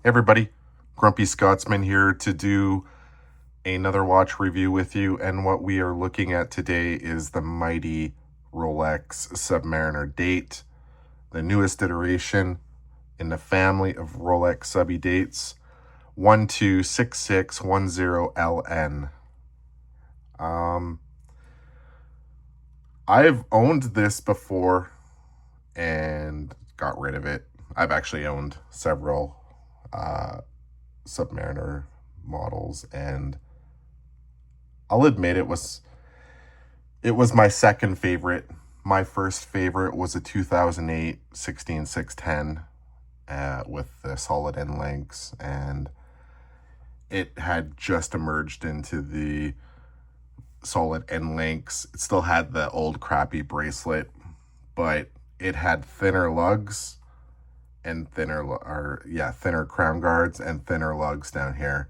Hey everybody, Grumpy Scotsman here to do another watch review with you, and what we are looking at today is the mighty Rolex Submariner date, the newest iteration in the family of Rolex subby dates, 126610LN. I've owned this before and got rid of it. I've actually owned several Submariner models, and I'll admit it was my second favorite. My first favorite was a 2008 16610 with the solid end links, and it had just emerged into the solid end links. It still had the old crappy bracelet, but it had thinner lugs and thinner crown guards and thinner lugs down here.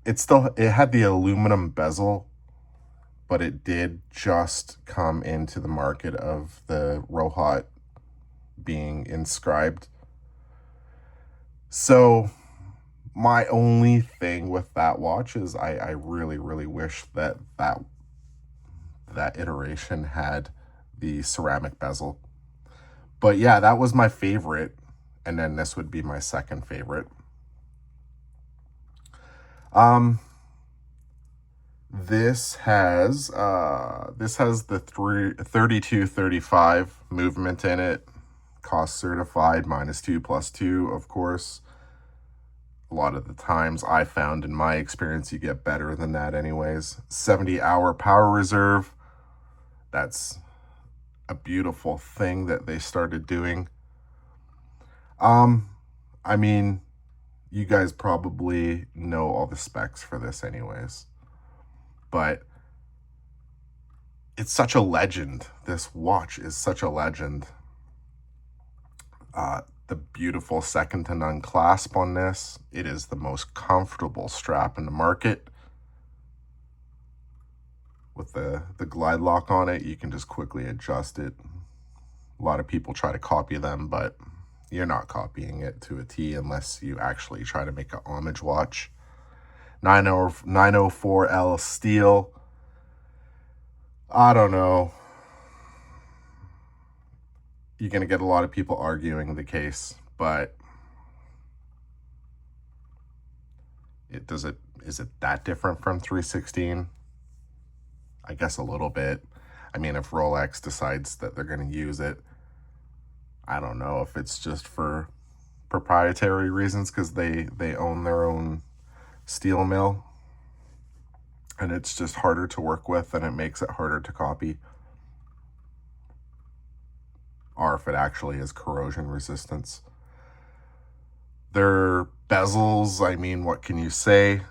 It had the aluminum bezel, but it did just come into the market of the Rohot being inscribed. So my only thing with that watch is I really, really wish that iteration had the ceramic bezel. But yeah, that was my favorite, and then this would be my second favorite. This has the 3235 movement in it, cost certified, -2 +2, of course. A lot of the times I found in my experience you get better than that anyways. 70-hour power reserve. That's a beautiful thing that they started doing. I mean, you guys probably know all the specs for this anyways, but it's such a legend. This watch is such a legend. The beautiful second to none clasp on this. It is the most comfortable strap in the market. With the glide lock on it, you can just quickly adjust it. A lot of people try to copy them, but you're not copying it to a T unless you actually try to make a homage watch. 904L steel. I don't know. You're going to get a lot of people arguing the case, but is it that different from 316? I guess a little bit. I mean, if Rolex decides that they're going to use it, I don't know if it's just for proprietary reasons because they own their own steel mill, and it's just harder to work with and it makes it harder to copy. Or if it actually is corrosion resistance. Their bezels, I mean, what can you say?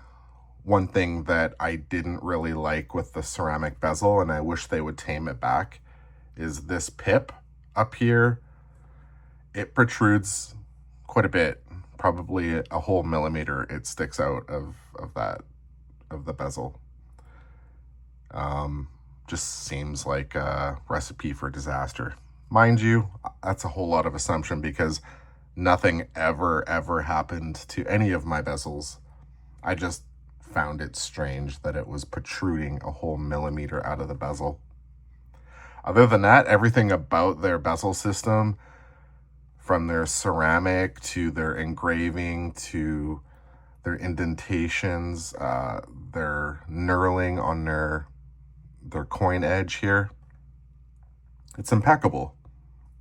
One thing that I didn't really like with the ceramic bezel, and I wish they would tame it back, is this pip up here. It protrudes quite a bit, probably a whole millimeter. It sticks out of the bezel. Just seems like a recipe for disaster. Mind you, that's a whole lot of assumption because nothing ever happened to any of my bezels. I just found it strange that it was protruding a whole millimeter out of the bezel. Other than that, everything about their bezel system, from their ceramic to their engraving to their indentations, their knurling on their coin edge here, it's impeccable.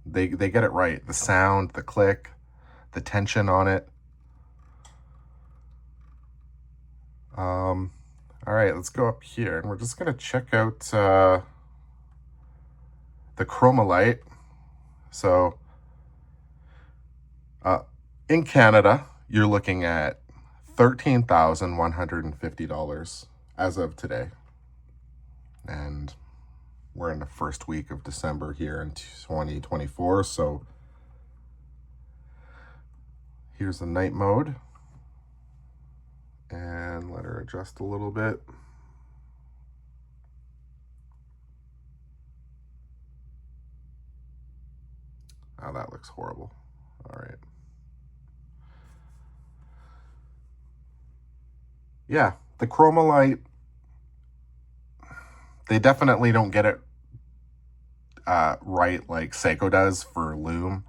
They get it right. The sound, the click, the tension on it. All right, let's go up here, and we're just gonna check out the Chromolite. So in Canada, you're looking at $13,150 as of today. And we're in the first week of December here in 2024, so here's the night mode. And let her adjust a little bit. Oh, that looks horrible. All right. Yeah, the Chromolite, they definitely don't get it right like Seiko does for lume.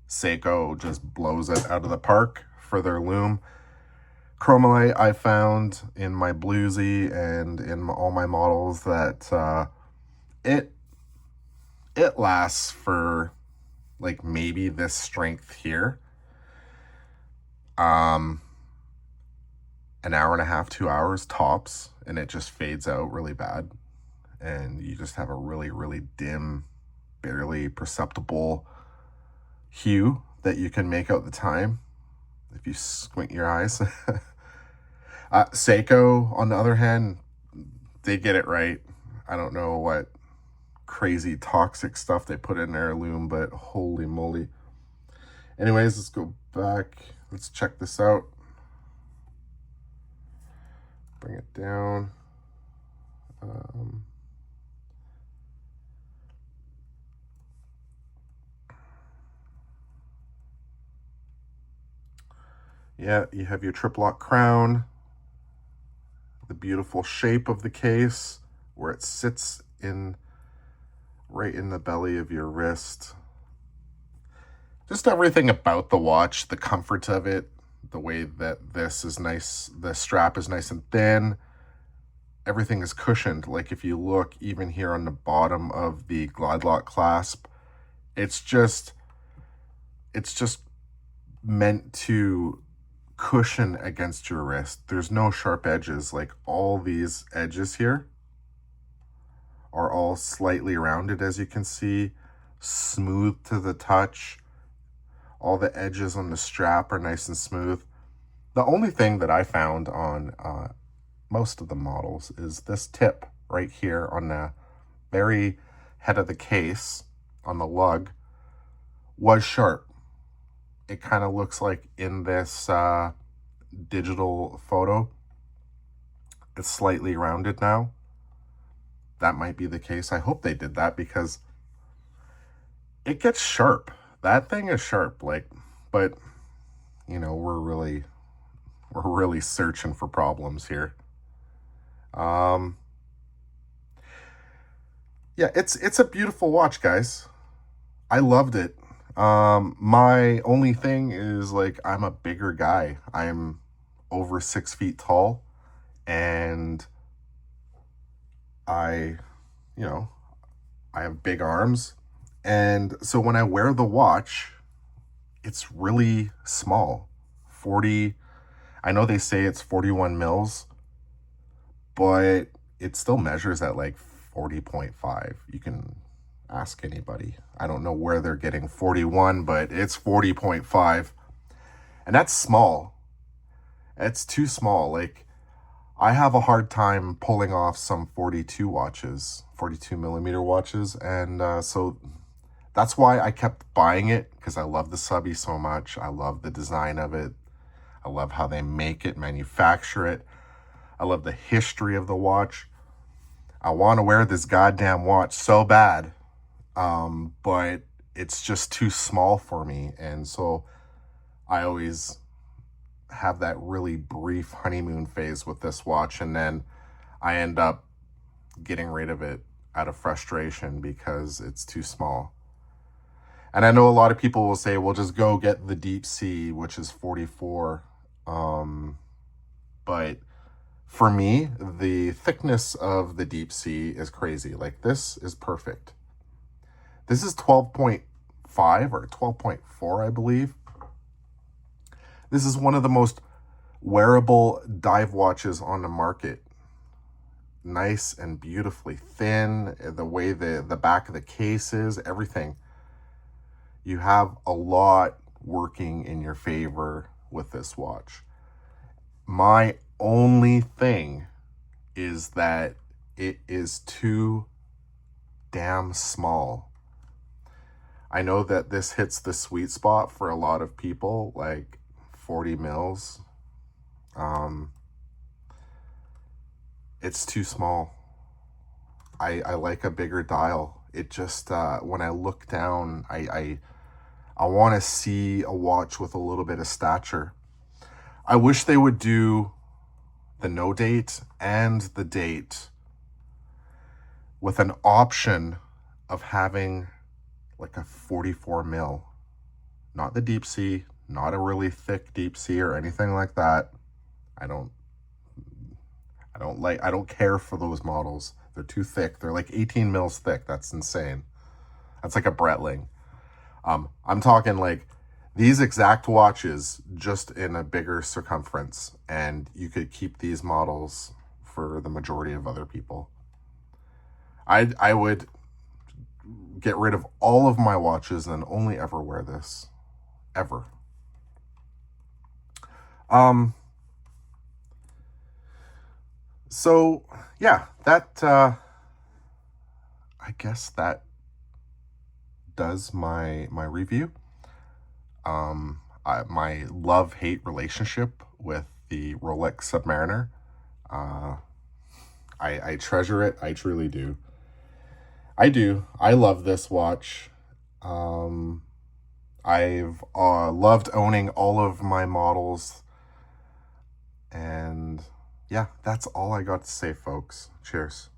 Seiko just blows it out of the park for their lume. Chromolite, I found in my bluesy and in all my models that it lasts for like maybe this strength here. An hour and a half, 2 hours tops, and it just fades out really bad. And you just have a really, really dim, barely perceptible hue that you can make out the time if you squint your eyes. Seiko, on the other hand, they get it right. I don't know what crazy toxic stuff they put in their lume, but holy moly. Anyways, let's go back. Let's check this out. Bring it down. Yeah, you have your trip lock crown, the beautiful shape of the case where it sits in right in the belly of your wrist. Just everything about the watch, the comfort of it, the way that this is nice, the strap is nice and thin. Everything is cushioned. Like if you look even here on the bottom of the glide lock clasp, it's just meant to cushion against your wrist. There's no sharp edges. Like all these edges here are all slightly rounded, as you can see, smooth to the touch. All the edges on the strap are nice and smooth. The only thing that I found on most of the models is this tip right here on the very head of the case on the lug was sharp. It kind of looks like in this digital photo, it's slightly rounded now. That might be the case. I hope they did that because it gets sharp. That thing is sharp, like, but you know, we're really searching for problems here. Yeah, it's a beautiful watch, guys. I loved it. My only thing is, like, I'm a bigger guy. I'm over 6 feet tall, and I have big arms. And so when I wear the watch, it's really small. 40, I know they say it's 41 mils, but it still measures at like 40.5. You can ask anybody. I don't know where they're getting 41, but it's 40.5. And that's small. It's too small. Like, I have a hard time pulling off some 42 watches, 42 millimeter watches. And so that's why I kept buying it, because I love the subby so much. I love the design of it. I love how they make it, manufacture it. I love the history of the watch. I want to wear this goddamn watch so bad, but it's just too small for me. And so I always have that really brief honeymoon phase with this watch, and then I end up getting rid of it out of frustration because it's too small. And I know a lot of people will say, well, just go get the Deep Sea, which is 44. But for me, the thickness of the Deep Sea is crazy. Like, this is perfect. This is 12.5 or 12.4, I believe. This is one of the most wearable dive watches on the market. Nice and beautifully thin, the way the back of the case is, everything. You have a lot working in your favor with this watch. My only thing is that it is too damn small. I know that this hits the sweet spot for a lot of people, like 40 mils. It's too small. I like a bigger dial. It just, when I look down, I want to see a watch with a little bit of stature. I wish they would do the no date and the date, with an option of having like a 44 mil, not the deep sea, not a really thick deep sea or anything like that. I don't care for those models. They're too thick. They're like 18 mils thick. That's insane. That's like a Breitling. I'm talking like these exact watches, just in a bigger circumference, and you could keep these models for the majority of other people. I would get rid of all of my watches and only ever wear this. Ever. So yeah, that I guess that does my review. My love-hate relationship with the Rolex Submariner. I treasure it. I truly do. I do. I love this watch. I've loved owning all of my models. And yeah, that's all I got to say, folks. Cheers.